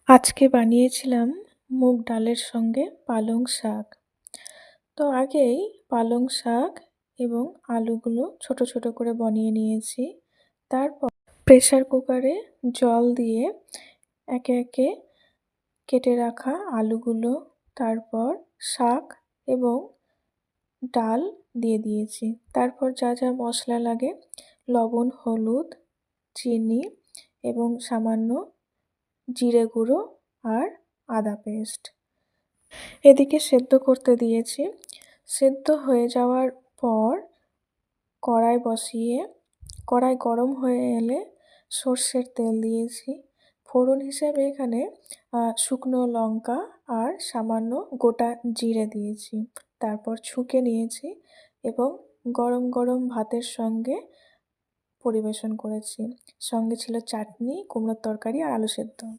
আজকে বানিয়েছিলাম মুগ ডালের সঙ্গে পালং শাক। তো আগেই পালং শাক এবং আলুগুলো ছোট ছোট করে বনিয়ে নিয়েছি। তারপর প্রেসার কুকারে জল দিয়ে একে একে কেটে রাখা আলুগুলো, তারপর শাক এবং ডাল দিয়ে দিয়েছি। তারপর যা যা মশলা লাগে লবণ, হলুদ, চিনি এবং সামান্য জিরে গুঁড়ো আর আদা পেস্ট এদিকে সেদ্ধ করতে দিয়েছি। সেদ্ধ হয়ে যাওয়ার পর কড়াই গরম হয়ে এলে সর্ষের তেল দিয়েছি। ফোড়ন হিসেবে এখানে শুকনো লঙ্কা আর সামান্য গোটা জিরে দিয়েছি। তারপর ছুঁকে নিয়েছি এবং গরম গরম ভাতের সঙ্গে পরিবেশন করেছি। সঙ্গে ছিল চাটনি, কুমড়োর তরকারি আর আলু সেদ্ধ।